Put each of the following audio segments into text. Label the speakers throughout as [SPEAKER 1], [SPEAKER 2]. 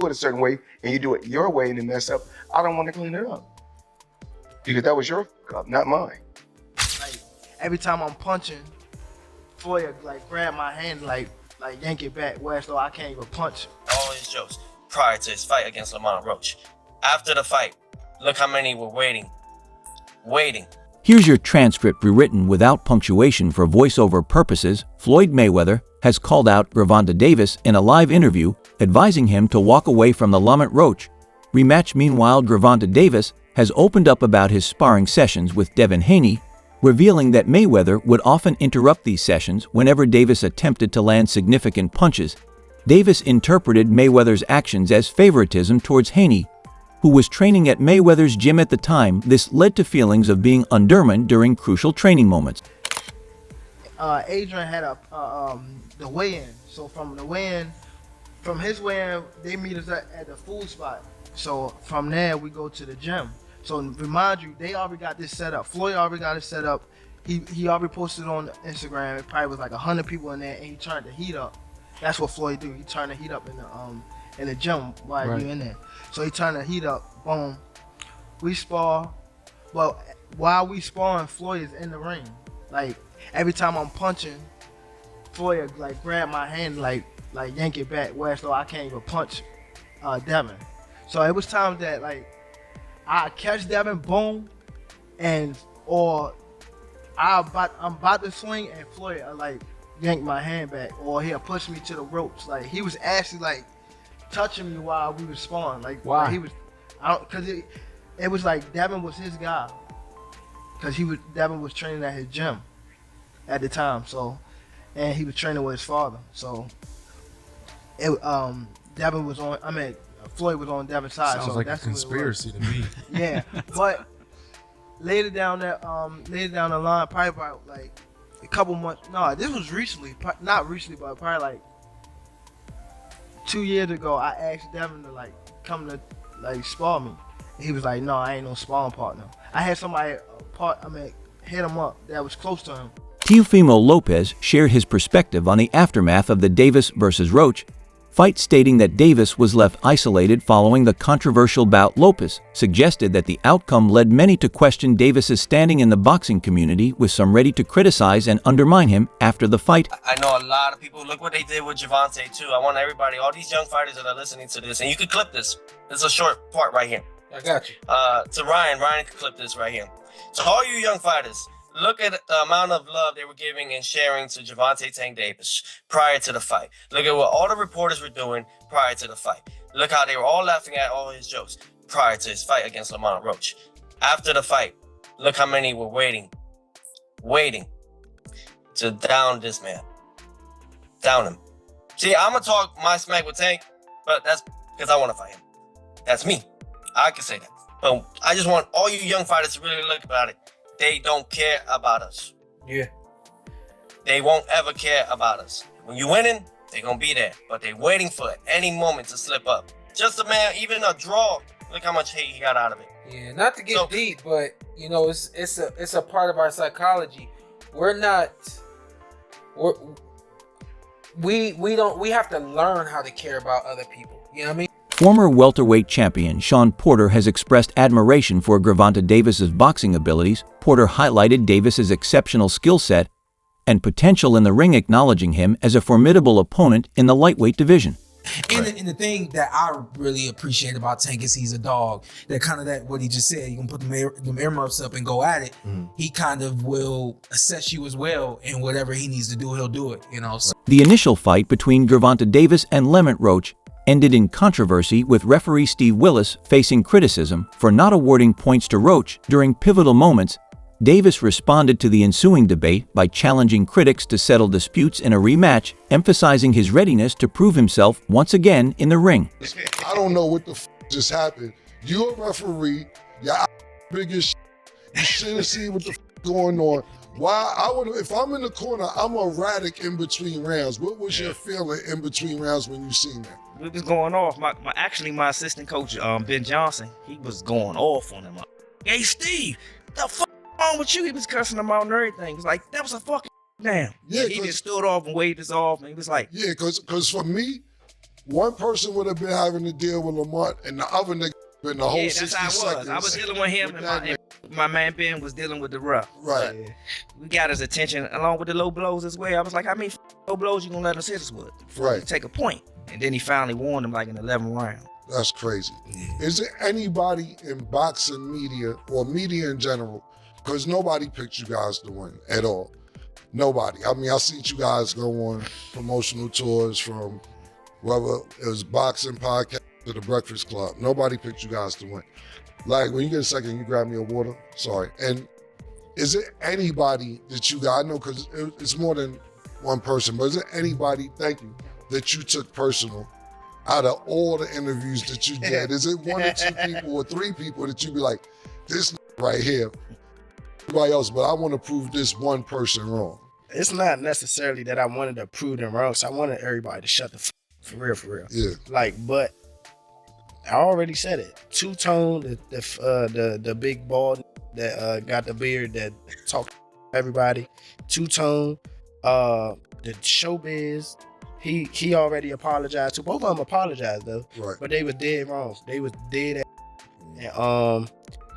[SPEAKER 1] do it a certain way and you do it your way and then mess up, I don't want to clean it up. Because that was your cup, not mine.
[SPEAKER 2] Like, every time I'm punching, Floyd like grab my hand, like yank it back, whereas though I can't even punch.
[SPEAKER 3] All his jokes prior to his fight against Lamont Roach. After the fight, look how many were waiting.
[SPEAKER 4] Here's your transcript rewritten without punctuation for voiceover purposes. Floyd Mayweather has called out Gervonta Davis in a live interview, advising him to walk away from the Lamont Roach rematch. Meanwhile, Gervonta Davis has opened up about his sparring sessions with Devin Haney, revealing that Mayweather would often interrupt these sessions whenever Davis attempted to land significant punches. Davis interpreted Mayweather's actions as favoritism towards Haney, who was training at Mayweather's gym at the time. This led to feelings of being undermined during crucial training moments.
[SPEAKER 2] Adrian had the weigh-in. So from his weigh-in, they meet us at the food spot. So from there, we go to the gym. So remind you, they already got this set up. Floyd already got it set up. He already posted on Instagram. It probably was like 100 people in there, and he turned the heat up. That's what Floyd do. He turned the heat up in the gym while you're in there. So he turned the heat up. Boom. We spar. But while we sparring, Floyd is in the ring. Like every time I'm punching, Floyd like grab my hand, like yank it back, whereas though I can't even punch Devin. So it was times that like I catch Devin, boom, or I'm about to swing and Floyd like yank my hand back, or he'll push me to the ropes. Like he was actually like touching me while we were sparring. Like
[SPEAKER 5] why?
[SPEAKER 2] He was, cause it was like Devin was his guy, cause Devin was training at his gym at the time. So, and he was training with his father. So, Devin was on. Floyd was on Devin's side.
[SPEAKER 5] Sounds
[SPEAKER 2] so
[SPEAKER 5] like
[SPEAKER 2] that's
[SPEAKER 5] a conspiracy to me.
[SPEAKER 2] Yeah, but later down the line, probably about like a couple months. No, this was recently. Not recently, but probably like 2 years ago. I asked Devin to like come to like spar me. And he was like, "No, I ain't no sparring partner." I had somebody hit him up that was close to him.
[SPEAKER 4] Teofimo Lopez shared his perspective on the aftermath of the Davis versus Roach fight, stating that Davis was left isolated following the controversial bout. Lopez suggested that the outcome led many to question Davis's standing in the boxing community, with some ready to criticize and undermine him after the fight.
[SPEAKER 3] I know a lot of people, look what they did with Gervonta too. I want everybody, all these young fighters that are listening to this, and you can clip this. This is a short part right here.
[SPEAKER 5] I got you.
[SPEAKER 3] To Ryan can clip this right here. So all you young fighters, look at the amount of love they were giving and sharing to Gervonta Tank Davis prior to the fight. Look at what all the reporters were doing prior to the fight. Look how they were all laughing at all his jokes prior to his fight against Lamont Roach. After the fight, look how many were waiting to down this man. Down him. See, I'm going to talk my smack with Tank, but that's because I want to fight him. That's me. I can say that. But I just want all you young fighters to really look about it. They don't care about us.
[SPEAKER 5] Yeah.
[SPEAKER 3] They won't ever care about us. When you winning, they gonna be there. But they waiting for any moment to slip up. Just a man, even a draw. Look how much hate he got out of it.
[SPEAKER 5] Yeah, not to get deep, but you know, it's a part of our psychology. We have to learn how to care about other people. You know what I mean?
[SPEAKER 4] Former welterweight champion Shawn Porter has expressed admiration for Gervonta Davis's boxing abilities. Porter highlighted Davis's exceptional skill set and potential in the ring, acknowledging him as a formidable opponent in the lightweight division.
[SPEAKER 6] And the thing that I really appreciate about Tank is he's a dog. That what he just said, you can put them earmuffs up and go at it. He kind of will assess you as well, and whatever he needs to do, he'll do it. You know. So.
[SPEAKER 4] The initial fight between Gervonta Davis and Lamont Roach ended in controversy, with referee Steve Willis facing criticism for not awarding points to Roach during pivotal moments. Davis responded to the ensuing debate by challenging critics to settle disputes in a rematch, emphasizing his readiness to prove himself once again in the ring.
[SPEAKER 7] I don't know what the just happened. You're a referee, you're big as you should have seen what the going on. Why if I'm in the corner, I'm erratic in between rounds. What was your feeling in between rounds when you seen that?
[SPEAKER 8] We was going off. My assistant coach, Ben Johnson, he was going off on him. Hey Steve, the fuck wrong with you? He was cussing him out and everything. He was like, that was a fucking damn.
[SPEAKER 7] Yeah,
[SPEAKER 8] he just stood off and waved us off, and he was like,
[SPEAKER 7] yeah, because for me, one person would have been having to deal with Lamont, and the other nigga been the whole
[SPEAKER 8] Yeah,
[SPEAKER 7] 60
[SPEAKER 8] that's how I was.
[SPEAKER 7] seconds.
[SPEAKER 8] I was dealing with him,
[SPEAKER 7] with
[SPEAKER 8] and my man Ben was dealing with the rough.
[SPEAKER 7] Right.
[SPEAKER 8] But we got his attention along with the low blows as well. I was like, how many low blows you gonna let us hit us with?
[SPEAKER 7] Right.
[SPEAKER 8] Take a point. And then he finally warned him like in the 11th round.
[SPEAKER 7] That's crazy. Is there anybody in boxing media or media in general, because nobody picked you guys to win at all. Nobody. I mean, I seen you guys go on promotional tours from whether it was boxing podcast to the Breakfast Club. Nobody picked you guys to win. Like, when you get a second, you grab me a water. Sorry. And is there anybody that you got, I know because it's more than one person, but is there anybody, thank you, that you took personal out of all the interviews that you did? Is it one or two people or three people that you be like, this right here, everybody else, but I want to prove this one person wrong?
[SPEAKER 2] It's not necessarily that I wanted to prove them wrong. So I wanted everybody to shut the for real.
[SPEAKER 7] Yeah.
[SPEAKER 2] Like, but I already said it. Two-Tone, the big bald that got the beard that talked to everybody. Two-Tone, the Showbiz. He already apologized to both of them. Apologized though,
[SPEAKER 7] Right.
[SPEAKER 2] but they was dead wrong. They was dead. And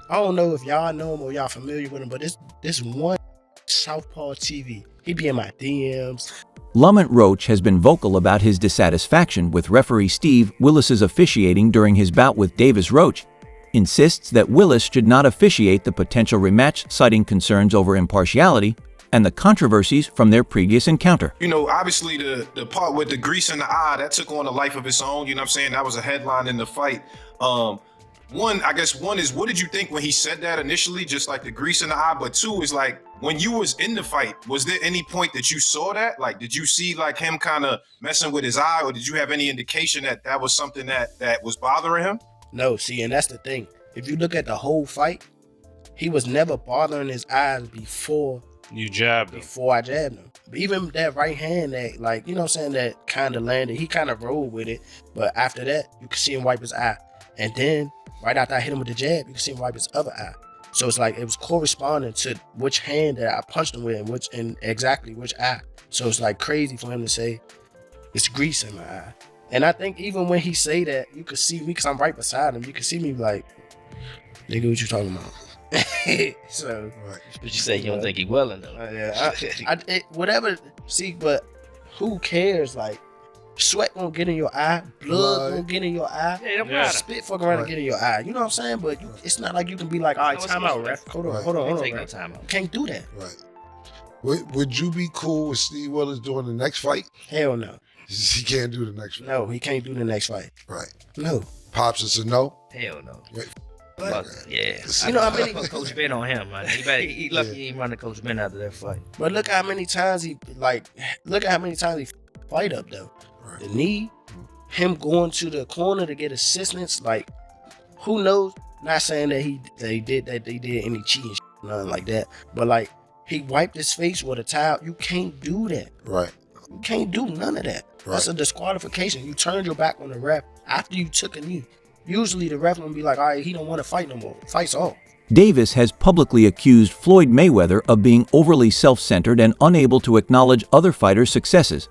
[SPEAKER 2] I don't know if y'all know him or y'all familiar with him, but this one Southpaw TV. He be in my DMs.
[SPEAKER 4] Lamont Roach has been vocal about his dissatisfaction with referee Steve Willis's officiating during his bout with Davis. Roach insists that Willis should not officiate the potential rematch, citing concerns over impartiality and the controversies from their previous encounter.
[SPEAKER 9] You know, obviously the part with the grease in the eye, that took on a life of its own, you know what I'm saying? That was a headline in the fight. One is, what did you think when he said that initially, just like the grease in the eye? But two is like, when you was in the fight, was there any point that you saw that? Like, did you see like him kind of messing with his eye, or did you have any indication that that was something that was bothering him?
[SPEAKER 2] No, see, and that's the thing. If you look at the whole fight, he was never bothering his eyes before
[SPEAKER 10] you jabbed him.
[SPEAKER 2] Before I jabbed him. But even that right hand that, like, you know what I'm saying, that kind of landed, he kind of rolled with it. But after that, you could see him wipe his eye. And then, right after I hit him with the jab, you could see him wipe his other eye. So it's like, it was corresponding to which hand that I punched him with and exactly which eye. So it's like crazy for him to say, it's grease in my eye. And I think even when he say that, you could see me, because I'm right beside him, you could see me like, nigga, what you talking about? So,
[SPEAKER 7] right.
[SPEAKER 3] But you say you don't think he well enough.
[SPEAKER 2] Yeah, whatever. See, but who cares? Like, sweat gonna get in your eye, blood gonna get in your eye, spit fucking around and get in your eye. You know what I'm saying? But it's not like you can be like, all right, time out, ref. Hold on,
[SPEAKER 3] Take no
[SPEAKER 2] ref.
[SPEAKER 3] time out.
[SPEAKER 2] You can't do that.
[SPEAKER 7] Right. Would you be cool with Steve Willis doing the next fight?
[SPEAKER 2] Hell no.
[SPEAKER 7] He can't do the next fight.
[SPEAKER 2] No, he can't do the next fight.
[SPEAKER 7] Right.
[SPEAKER 2] No.
[SPEAKER 7] Pops is a no?
[SPEAKER 3] Hell no.
[SPEAKER 7] Wait.
[SPEAKER 3] Fuck, yeah.
[SPEAKER 2] You know how many
[SPEAKER 3] put Coach Ben on him, man. He lucky he ain't running Coach Ben after that fight.
[SPEAKER 2] But look how many times he fight up though.
[SPEAKER 7] Right.
[SPEAKER 2] The knee, him going to the corner to get assistance, like who knows? Not saying that they did any cheating shit, nothing like that. But like he wiped his face with a towel. You can't do that.
[SPEAKER 7] Right.
[SPEAKER 2] You can't do none of that.
[SPEAKER 7] Right.
[SPEAKER 2] That's a disqualification. You turned your back on the ref after you took a knee. Usually the ref will be like, all right, he don't want to fight no more. Fight's off.
[SPEAKER 4] Davis has publicly accused Floyd Mayweather of being overly self-centered and unable to acknowledge other fighters' successes.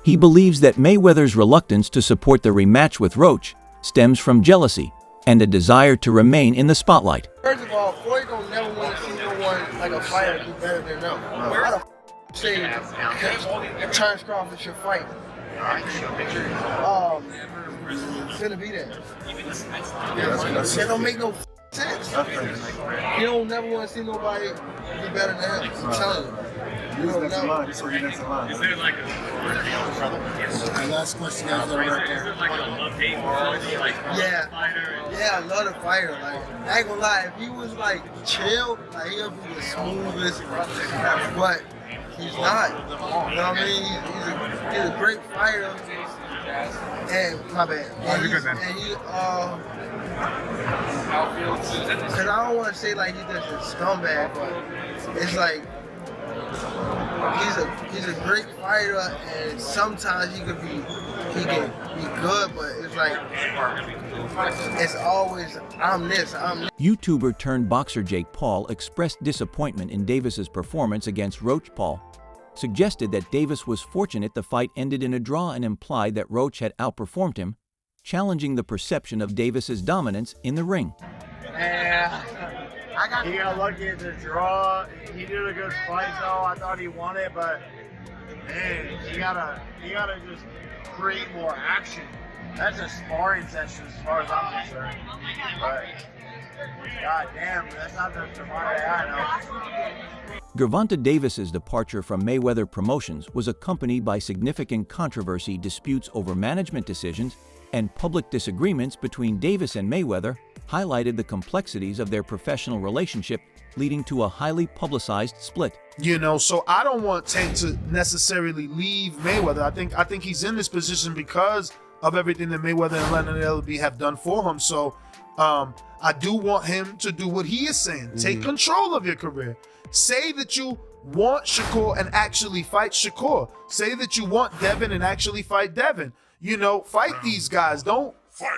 [SPEAKER 4] He believes that Mayweather's reluctance to support the rematch with Roach stems from jealousy and a desire to remain in the spotlight.
[SPEAKER 2] First of all, Floyd don't never want to see no one like a fighter do better than them. Where the say Terrence Crawford should fight? Gonna be there. That don't make no sense. You don't never want to see nobody be better than him. I'm telling you. You don't never.
[SPEAKER 11] Is there like a
[SPEAKER 2] last question right there.
[SPEAKER 11] Is there like a love-hate for like
[SPEAKER 2] Yeah, I love the fighter. Like, I ain't gonna lie, if he was like chill, like he'll be the smoothest, but he's not. You know what I mean? He's a great fighter. And my bad. Cause I don't want to say like he's just a scumbag, but it's like he's a great fighter, and sometimes he can be good, but it's like it's always I'm this.
[SPEAKER 4] YouTuber turned boxer Jake Paul expressed disappointment in Davis's performance against Roach. Paul suggested that Davis was fortunate the fight ended in a draw and implied that Roach had outperformed him, challenging the perception of Davis's dominance in the ring.
[SPEAKER 2] Yeah, he got lucky at the draw. He did a good fight though. I thought he won it, but man, you gotta just create more action. That's a sparring session as far as I'm concerned. But god damn, that's not the Gervonta I know.
[SPEAKER 4] Gervonta Davis's departure from Mayweather Promotions was accompanied by significant controversy, disputes over management decisions, and public disagreements between Davis and Mayweather highlighted the complexities of their professional relationship, leading to a highly publicized split.
[SPEAKER 10] You know, so I don't want Tank to necessarily leave Mayweather. I think he's in this position because of everything that Mayweather and Leonard LB have done for him. So I do want him to do what he is saying. Take control of your career. Say that you want Shakur and actually fight Shakur. Say that you want Devin and actually fight Devin. You know, fight these guys. Don't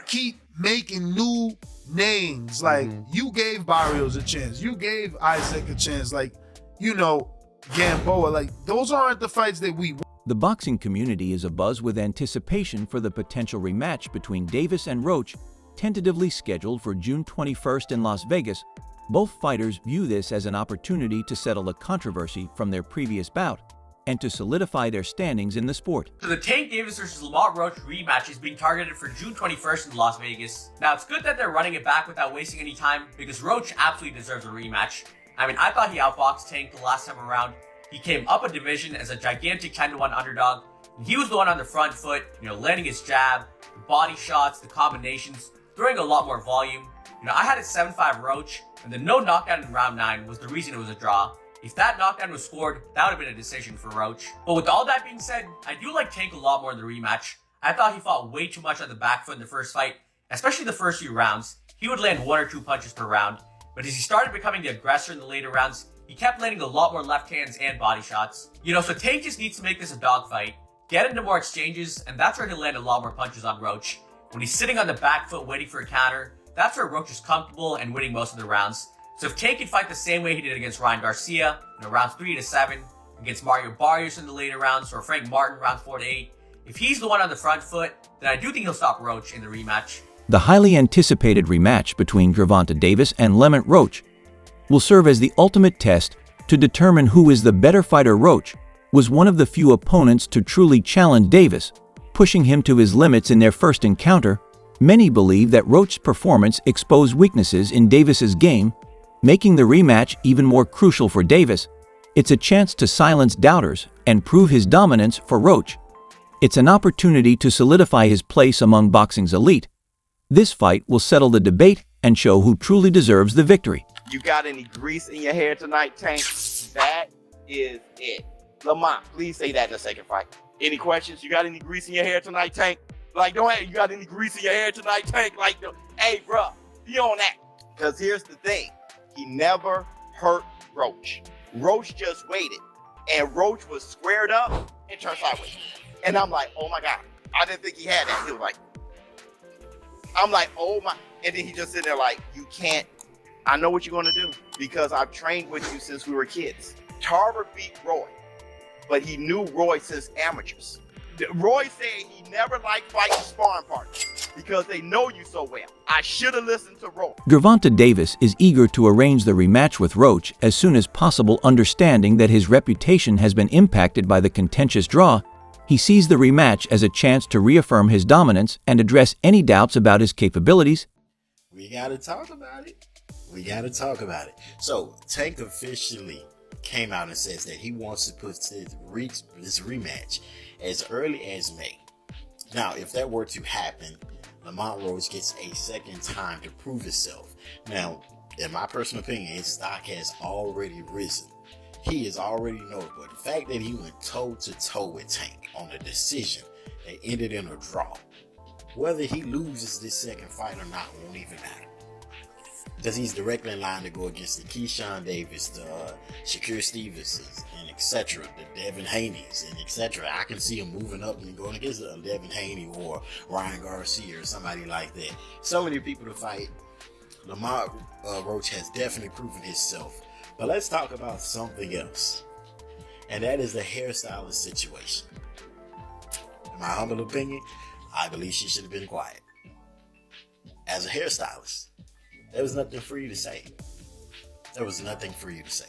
[SPEAKER 10] keep making new names. Like, you gave Barrios a chance. You gave Isaac a chance. Like, you know, Gamboa. Like, those aren't the fights that we want.
[SPEAKER 4] The boxing community is abuzz with anticipation for the potential rematch between Davis and Roach, tentatively scheduled for June 21st in Las Vegas. Both fighters view this as an opportunity to settle a controversy from their previous bout and to solidify their standings in the sport.
[SPEAKER 12] So the Tank Davis versus Lamont Roach rematch is being targeted for June 21st in Las Vegas. Now, it's good that they're running it back without wasting any time because Roach absolutely deserves a rematch. I mean, I thought he outboxed Tank the last time around. He came up a division as a gigantic 10-1 underdog. He was the one on the front foot, you know, landing his jab, the body shots, the combinations, throwing a lot more volume. You know, I had a 7-5 Roach, and the no knockdown in round 9 was the reason it was a draw. If that knockdown was scored, that would have been a decision for Roach. But with all that being said, I do like Tank a lot more in the rematch. I thought he fought way too much on the back foot in the first fight, especially the first few rounds. He would land 1 or 2 punches per round, but as he started becoming the aggressor in the later rounds, he kept landing a lot more left hands and body shots. You know, so Tank just needs to make this a dogfight, get into more exchanges, and that's where he'll land a lot more punches on Roach. When he's sitting on the back foot waiting for a counter, that's where Roach is comfortable and winning most of the rounds. So if Tank can fight the same way he did against Ryan Garcia, you know, rounds 3 to 7, against Mario Barrios in the later rounds, or Frank Martin rounds 4 to 8, if he's the one on the front foot, then I do think he'll stop Roach in the rematch.
[SPEAKER 4] The highly anticipated rematch between Gervonta Davis and Lamont Roach will serve as the ultimate test to determine who is the better fighter. Roach was one of the few opponents to truly challenge Davis, pushing him to his limits in their first encounter. Many believe that Roach's performance exposed weaknesses in Davis's game, making the rematch even more crucial for Davis. It's a chance to silence doubters and prove his dominance for Roach. It's an opportunity to solidify his place among boxing's elite. This fight will settle the debate and show who truly deserves the victory.
[SPEAKER 13] You got any grease in your hair tonight, Tank? That is it. Lamont, please say that in the second fight. Any questions? You got any grease in your hair tonight, Tank? Like, don't have, you got any grease in your hair tonight, Tank? Like, hey, bro, be on that. Because here's the thing. He never hurt Roach. Roach just waited. And Roach was squared up and turned sideways. And I'm like, oh my God. I didn't think he had that. He was like, I'm like, oh my. And then he just sit there like, you can't. I know what you're going to do because I've trained with you since we were kids. Tarver beat Roy, but he knew Roy since amateurs. Roy said he never liked fighting sparring partners because they know you so well. I should have listened to Roy.
[SPEAKER 4] Gervonta Davis is eager to arrange the rematch with Roach as soon as possible, understanding that his reputation has been impacted by the contentious draw. He sees the rematch as a chance to reaffirm his dominance and address any doubts about his capabilities.
[SPEAKER 14] We got to talk about it. We got to talk about it. So Tank officially came out and says that he wants to put this rematch as early as May. Now, if that were to happen, Lamont Roach gets a second time to prove himself. Now, in my personal opinion, his stock has already risen. He is already notable. The fact that he went toe-to-toe with Tank on a decision that ended in a draw, whether he loses this second fight or not won't even matter. Because he's directly in line to go against the Keyshawn Davis, the Shakur Stevensons, and etc., the Devin Haney's, and etc. I can see him moving up and going against Devin Haney or Ryan Garcia or somebody like that. So many people to fight. Lamont Roach has definitely proven himself. But let's talk about something else. and that is the hairstylist situation. In my humble opinion, I believe she should have been quiet. As a hairstylist, there was nothing for you to say. There was nothing for you to say.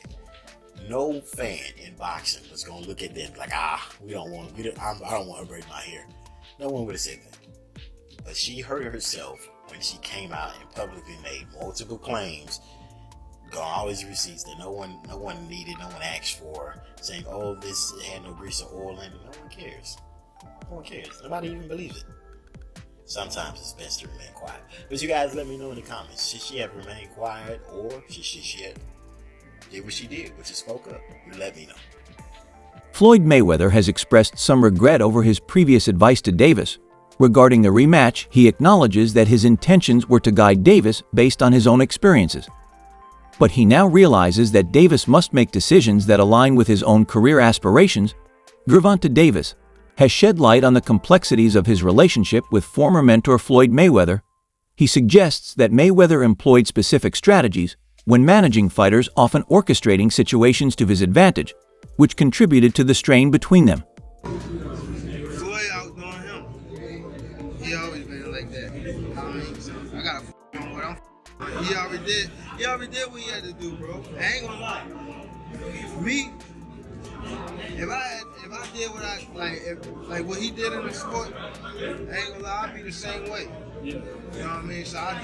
[SPEAKER 14] No fan in boxing was gonna look at them like, I don't want to braid my hair. No one would have said that. But she hurt herself when she came out and publicly made multiple claims, got all these receipts that no one needed, no one asked for, saying, oh, this had no grease or oil in it. No one cares. No one cares. Nobody even believes it. Sometimes it's best to remain quiet. But you guys let me know in the comments. Should she have remained quiet, or should she have did what she did, which is spoke up? You let me know.
[SPEAKER 4] Floyd Mayweather has expressed some regret over his previous advice to Davis. Regarding the rematch, he acknowledges that his intentions were to guide Davis based on his own experiences. But he now realizes that Davis must make decisions that align with his own career aspirations. Gervonta Davis has shed light on the complexities of his relationship with former mentor Floyd Mayweather. He suggests that Mayweather employed specific strategies when managing fighters, often orchestrating situations to his advantage, which contributed to the strain between them.
[SPEAKER 2] Floyd outdoing him. He always been like that. You know what I mean? So I gotta him what I'm. He already did what he had to do, bro. I ain't gonna lie. Me, if I did what I like what he did in the sport, I ain't gonna lie, I'd be the same way. You know what I mean? So I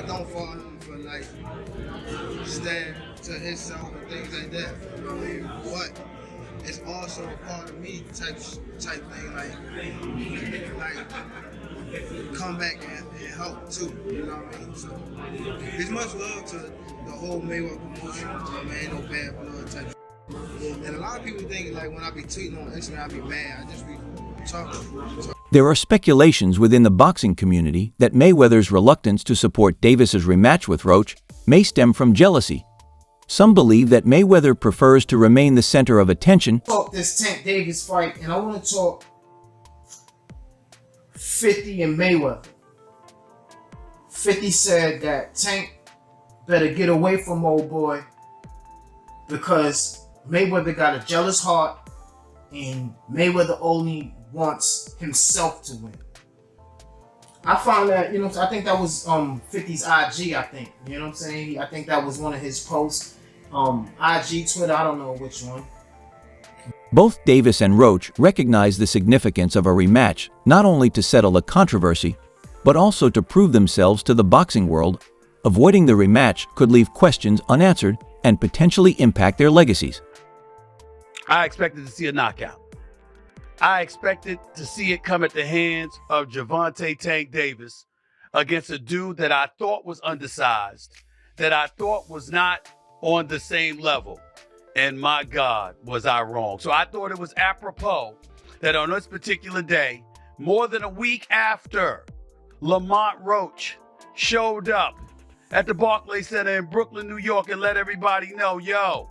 [SPEAKER 2] don't fault him for like stand to himself and things like that. You know what I mean? But it's also a part of me type thing, like come back and help too. You know what I mean? So there's much love to the whole Mayweather promotion. You know what I mean? Ain't no bad blood type. And a lot of people think like when I be tweeting on Instagram, I be mad. I just be talking.
[SPEAKER 4] There are speculations within the boxing community that Mayweather's reluctance to support Davis's rematch with Roach may stem from jealousy. Some believe that Mayweather prefers to remain the center of attention.
[SPEAKER 2] Talk this Tank Davis fight, and I want to talk 50 and Mayweather. 50 said that Tank better get away from old boy because Mayweather got a jealous heart and Mayweather only wants himself to win. I found that, I think that was 50's IG, I think. You know what I'm saying? I think that was one of his posts. IG, Twitter, I don't know which one.
[SPEAKER 4] Both Davis and Roach recognize the significance of a rematch, not only to settle a controversy, but also to prove themselves to the boxing world. Avoiding the rematch could leave questions unanswered and potentially impact their legacies.
[SPEAKER 15] I expected to see a knockout. I expected to see it come at the hands of Gervonta Tank Davis against a dude that I thought was undersized, that I thought was not on the same level. And my God, was I wrong. So I thought it was apropos that on this particular day, more than a week after Lamont Roach showed up at the Barclays Center in Brooklyn, New York, and let everybody know, yo,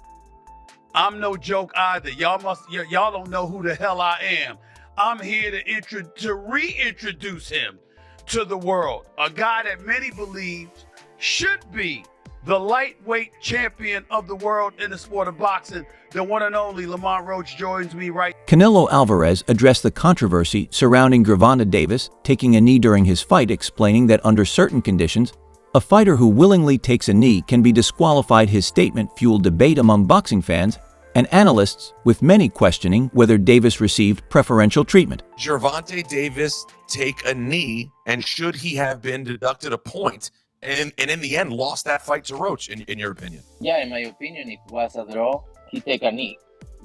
[SPEAKER 15] I'm no joke either. Y'all don't know who the hell I am. I'm here to reintroduce him to the world. A guy that many believe should be the lightweight champion of the world in the sport of boxing. The one and only Lamont Roach joins me right.
[SPEAKER 4] Canelo Alvarez addressed the controversy surrounding Gervonta Davis taking a knee during his fight, explaining that under certain conditions, a fighter who willingly takes a knee can be disqualified. His statement fueled debate among boxing fans and analysts, with many questioning whether Davis received preferential treatment.
[SPEAKER 16] Gervonta Davis take a knee, and should he have been deducted a point and in the end lost that fight to Roach, in your opinion?
[SPEAKER 17] Yeah, in my opinion, it was a draw. He take a knee.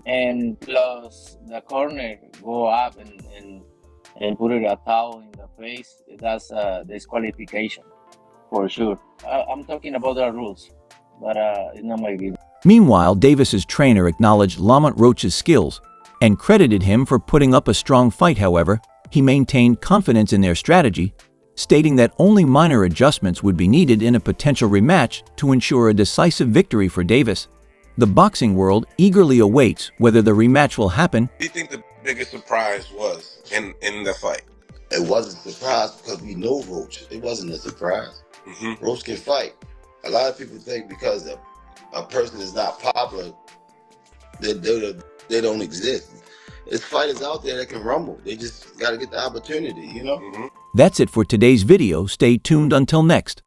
[SPEAKER 17] And plus the corner go up and put it a towel in the face. That's a disqualification for sure. I'm talking about the rules, but it's not my view.
[SPEAKER 4] Meanwhile, Davis's trainer acknowledged Lamont Roach's skills and credited him for putting up a strong fight. However, he maintained confidence in their strategy, stating that only minor adjustments would be needed in a potential rematch to ensure a decisive victory for Davis. The boxing world eagerly awaits whether the rematch will happen.
[SPEAKER 18] What do you think the biggest surprise was in the fight?
[SPEAKER 19] It wasn't a surprise because we know Roach. It wasn't a surprise. Roach can fight. A lot of people think because a person is not popular, They don't exist. There's fighters out there that can rumble. They just got to get the opportunity, you know?
[SPEAKER 4] That's it for today's video. Stay tuned until next.